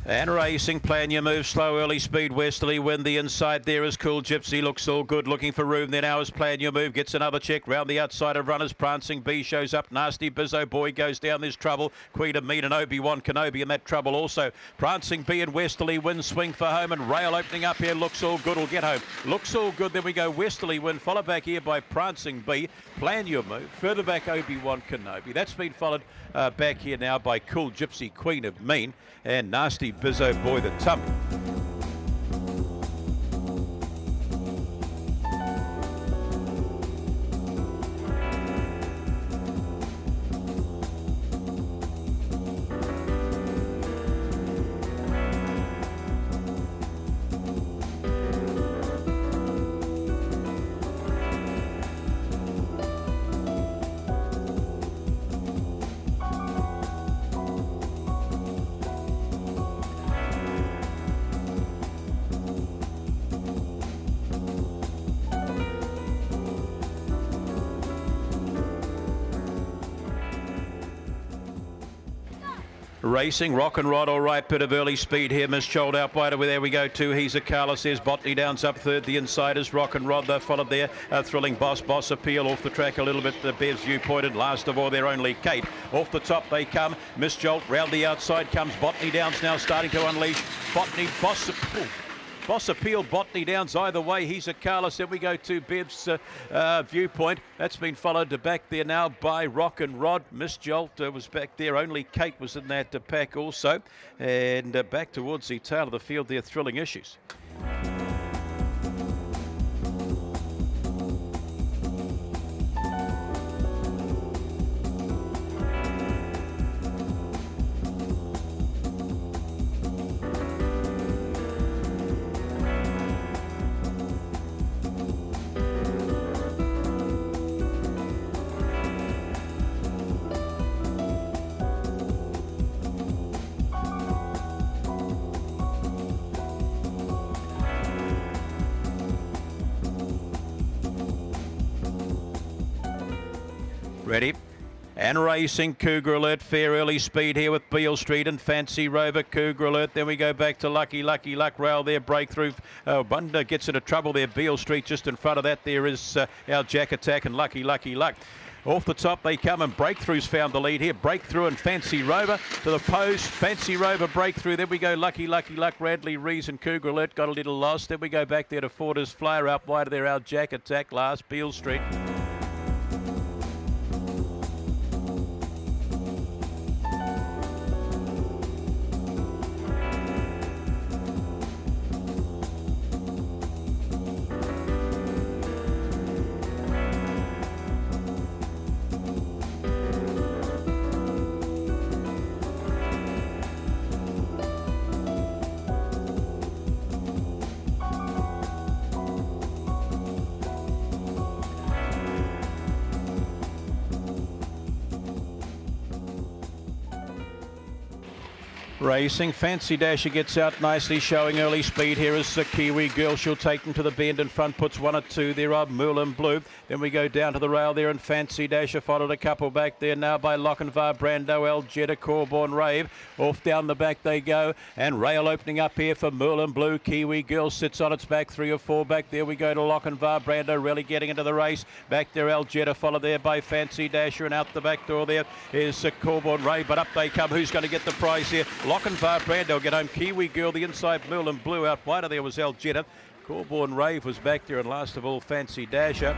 And racing, plan your move, slow, early speed, westerly wind. The inside there is Cool Gypsy, looks all good, looking for room. Then ours, plan your move, gets another check round the outside of runners. Prancing B shows up, Nasty Bizzo Boy goes down, there's trouble. Queen of Mead and Obi-Wan Kenobi in that trouble also. Prancing B and westerly wind, swing for home, and Rail opening up here, looks all good, will get home. Looks all good, then we go westerly wind, followed back here by Prancing B. Plan your move, further back Obi-Wan Kenobi. That's been followed back here now by Cool Gypsy, Queen of Mean, and Nasty Bizzo Boy the Tump. Racing, Rock and Rod, all right, bit of early speed here. Miss Chold out wide. There we go, too. He's a Carlos. There's Botany Downs up third. The insiders, Rock and Rod, they're followed there. Thrilling Boss Appeal off the track a little bit. The Bev's viewpointed. Last of all, they're only Kate. Off the top they come. Miss Jolt round the outside comes Botany Downs now starting to unleash. Botany, Boss Appeal, Botany Downs, either way, he's a Carlos. Then we go to Bev's viewpoint. That's been followed to back there now by Rock and Rod. Miss Jolt was back there. Only Kate was in that pack also. And back towards the tail of the field there, Thrilling Issues. Ready? And racing, Cougar Alert, fair early speed here with Beale Street and Fancy Rover, Cougar Alert. Then we go back to Lucky Luck Rail there, breakthrough. Bunda gets into trouble there, Beale Street just in front of that. There is our Jack Attack and Lucky Luck. Off the top they come and Breakthrough's found the lead here. Breakthrough and Fancy Rover to the post. Fancy Rover Breakthrough. Then we go Lucky Luck, Radley Rees and Cougar Alert got a little lost. Then we go back there to Forder's Flyer up wide there, our Jack Attack last, Beale Street. Racing, Fancy Dasher gets out nicely, showing early speed. Here is the Kiwi Girl. She'll take them to the bend in front, puts 1 or 2 there of Moulin Blue. Then we go down to the rail there, and Fancy Dasher followed a couple back there now by Lochinvar, Brando, El Jetta, Corborn Rave. Off down the back they go, and rail opening up here for Moulin Blue. Kiwi Girl sits on its back, 3 or 4 back there. We go to Lochinvar, Brando really getting into the race. Back there, El Jetta, followed there by Fancy Dasher, and out the back door there is Corborn Rave. But up they come. Who's going to get the prize here? Lochinvar, Brando get home. Kiwi Girl, the inside Moulin Blue. Out wider there was El Jetta. Corborn Rave was back there, and last of all, Fancy Dasher.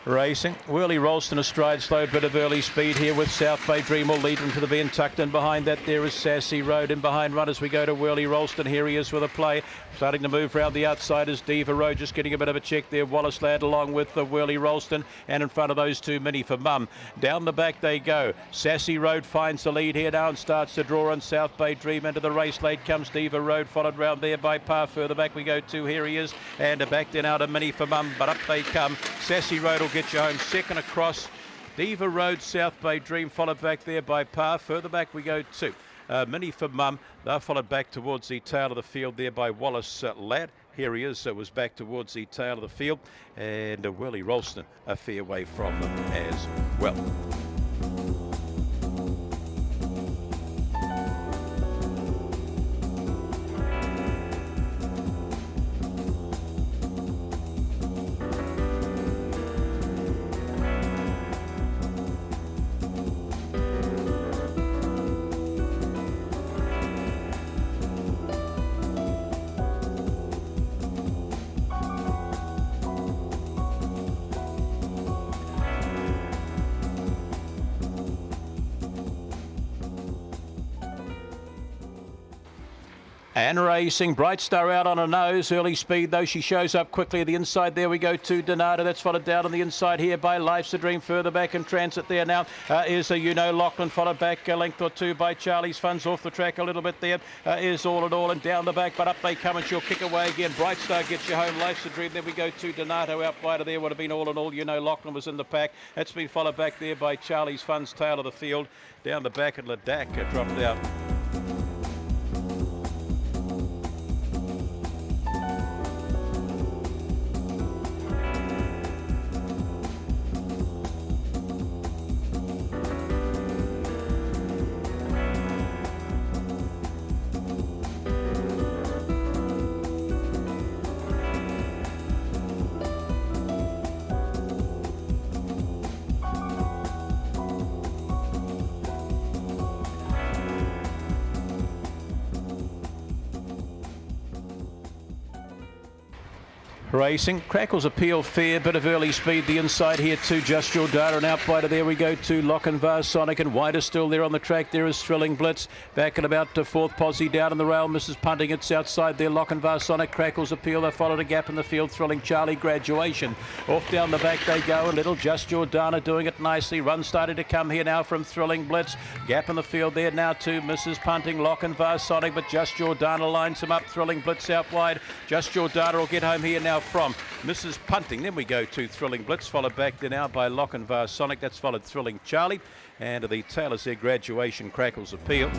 Racing. Whirly Ralston astride, slow bit of early speed here with South Bay Dream will lead into the bend. Tucked in behind that there is Sassy Road. In behind run as we go to Whirly Ralston. Here he is with a play. Starting to move round the outside is Diva Road. Just getting a bit of a check there. Wallace Ladd along with the Whirly Ralston. And in front of those two, Mini for Mum. Down the back they go. Sassy Road finds the lead here now and starts to draw on South Bay Dream into the race. Late comes Diva Road, followed round there by Par. Further back we go to, here he is. And back then out of Mini for Mum. But up they come. Sassy Road will get you home. Second across, Diva Road, South Bay Dream, followed back there by Par. Further back we go to Mini for Mum. They're followed back towards the tail of the field there by Wallace Ladd. Here he is, so it was back towards the tail of the field. And Whirly Ralston a fair way from them as well. And racing, Bright Star out on a nose, early speed though, she shows up quickly. The inside there we go to Donata, that's followed down on the inside here by Life's a Dream. Further back in transit there now is Lachlan, followed back a length or two by Charlie's Funds. Off the track a little bit there is All in All, and down the back, but up they come and she'll kick away again. Bright Star gets you home, Life's a Dream. Then we go to Donato out wide of there, would have been All in All. Lachlan was in the pack. That's been followed back there by Charlie's Funds, tail of the field. Down the back and Ladak dropped out. Racing, Crackles Appeal, fair bit of early speed. The inside here to Just Your Data, and out wide of there we go to Lochinvar Sonic, and wider still there on the track there is Thrilling Blitz. Back at about fourth posse down in the rail, Mrs. Punting, it's outside there. Lochinvar Sonic, Crackles Appeal, they followed a gap in the field. Thrilling Charlie, Graduation. Off down the back they go, a little Just Your Dana doing it nicely. Run starting to come here now from Thrilling Blitz. Gap in the field there now to Mrs. Punting, Lochinvar Sonic, but Just Your Dana lines him up. Thrilling Blitz out wide. Just Your Dana will get home here now from Mrs. Punting. Then we go to Thrilling Blitz, followed back there now by Lochinvar Sonic. That's followed Thrilling Charlie, and the tail is their Graduation, Crackles Appeal.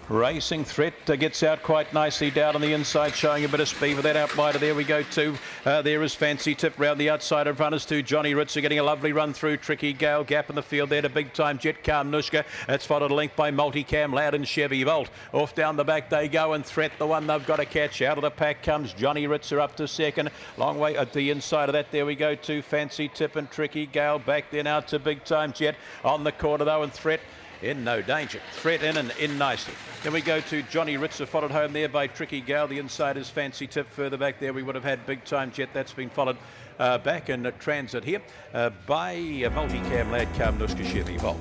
Racing Threat gets out quite nicely down on the inside, showing a bit of speed. With that out wide, there we go to there is Fancy Tip round the outside of runners to Johnny Ritzer, getting a lovely run through. Tricky Gale, gap in the field there to Big Time Jet Karmnushka. That's followed a length by Multicam Loud and Chevy Volt. Off down the back they go, and Threat the one they've got to catch. Out of the pack comes Johnny Ritzer up to second. Long way at the inside of that there we go to Fancy Tip and Tricky Gale. Back there now to Big Time Jet on the corner though, and Threat in no danger. Threat in and in nicely. Then we go to Johnny Ritzer, followed home there by Tricky Gale. The inside is Fancy Tip. Further back there we would have had Big Time Jet. That's been followed back in transit here by Multicam Lad Karmnushka Chevy Volt.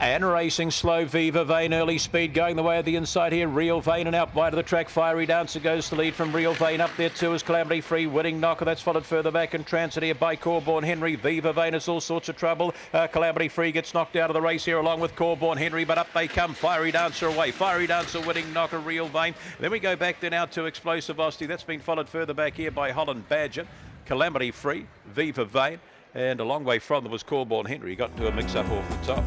And racing slow, Viva Vein, early speed going the way of the inside here. Real Vein and out wide of the track. Fiery Dancer goes to lead from Real Vein. Up there too is Calamity Free, winning Knocker. That's followed further back in transit here by Corborn Henry. Viva Vein is all sorts of trouble. Calamity Free gets knocked out of the race here along with Corborn Henry, but up they come. Fiery Dancer away. Fiery Dancer winning Knocker, Real Vein. Then we go back there now to Explosivity. That's been followed further back here by Holland Badger. Calamity Free, Viva Vein, and a long way from them was Corborn Henry. He got into a mix-up off the top.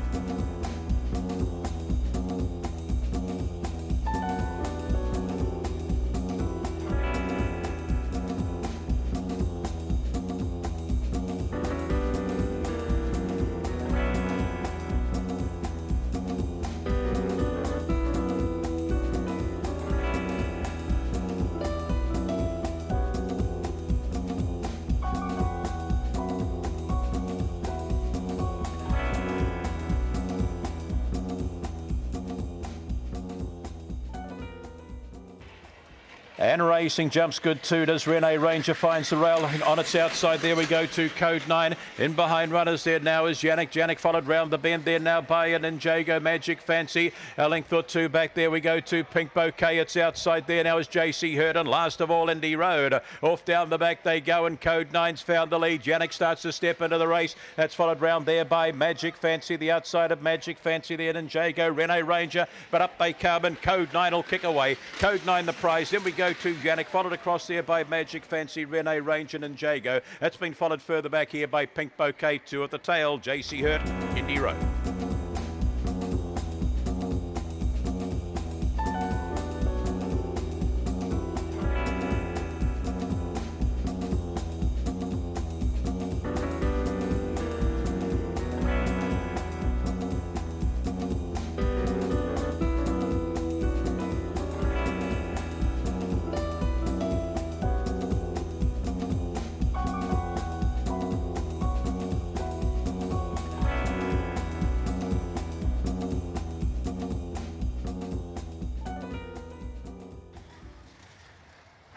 And racing jumps good too. Does Rene Ranger finds the rail on its outside. There we go to Code 9. In behind runners there now is Janik. Janik followed round the bend there now by an Ninjago Magic Fancy. A length or two back there we go to Pink Bouquet. It's outside there now is JC Hurd. And last of all Indy Road. Off down the back they go and Code 9's found the lead. Janik starts to step into the race. That's followed round there by Magic Fancy. The outside of Magic Fancy there Ninjago Rene Ranger. But up they come and Code 9 will kick away. Code 9 the prize. Then we go to Janik, followed across there by Magic Fancy, Rene Ranger and Jago. That's been followed further back here by Pink Bouquet, two at the tail, JC Hurt, Indy Road.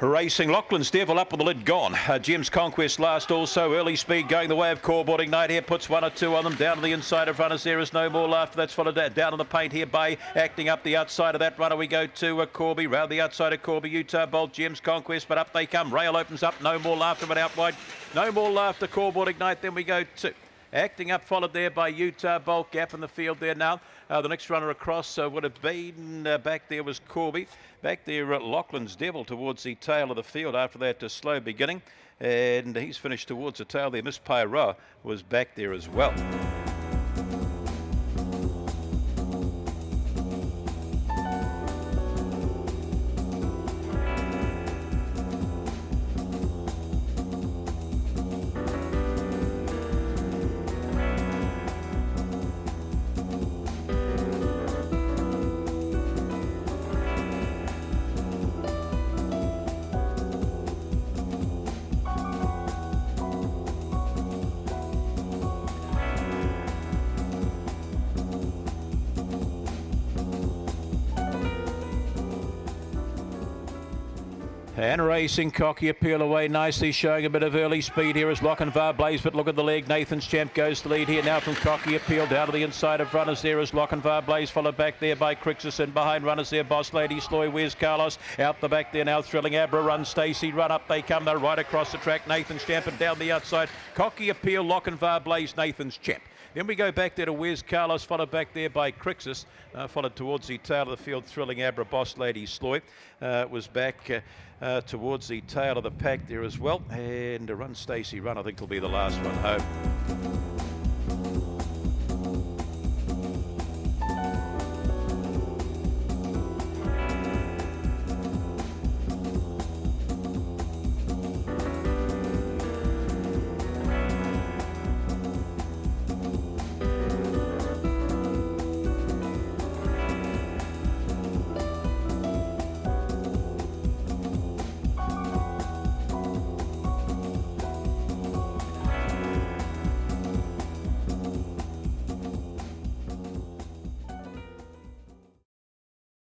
Racing Lachlan's Devil up with the lid gone. Jim's Conquest last also. Early speed going the way of Corborn Ignite here. Puts one or two on them. Down to the inside of runners. There is no more laughter. That's followed down in the paint here by acting up the outside of that runner. We go to Corby. Round the outside of Corby. Utah Bolt. Jim's Conquest. But up they come. Rail opens up. No more laughter but out wide. No more laughter. Corborn Ignite. Then we go to acting up, followed there by Utah Bolt. Gap in the field there now. The next runner across would have been back there was Corby. Back there Lachlan's Devil towards the tail of the field after that slow beginning. And he's finished towards the tail there. Miss Pyra was back there as well. And racing, Cocky Appeal away nicely, showing a bit of early speed here as Lochinvar Blaze, but look at the leg. Nathan's Champ goes to lead here now from Cocky Appeal. Down to the inside of runners there is Lochinvar Blaze, followed back there by Crixus, and behind runners there Boss Lady Sloy. Where's Carlos? Out the back there now, Thrilling Abra, Run Stacey, run up they come. They're right across the track. Nathan's Champ and down the outside. Cocky Appeal, Lochinvar Blaze, Nathan's Champ. Then we go back there to Where's Carlos, followed back there by Crixus, followed towards the tail of the field, Thrilling Abra, Boss Lady Sloy. Was back towards the tail of the pack there as well. And Run Stacey Run, I think, will be the last one home.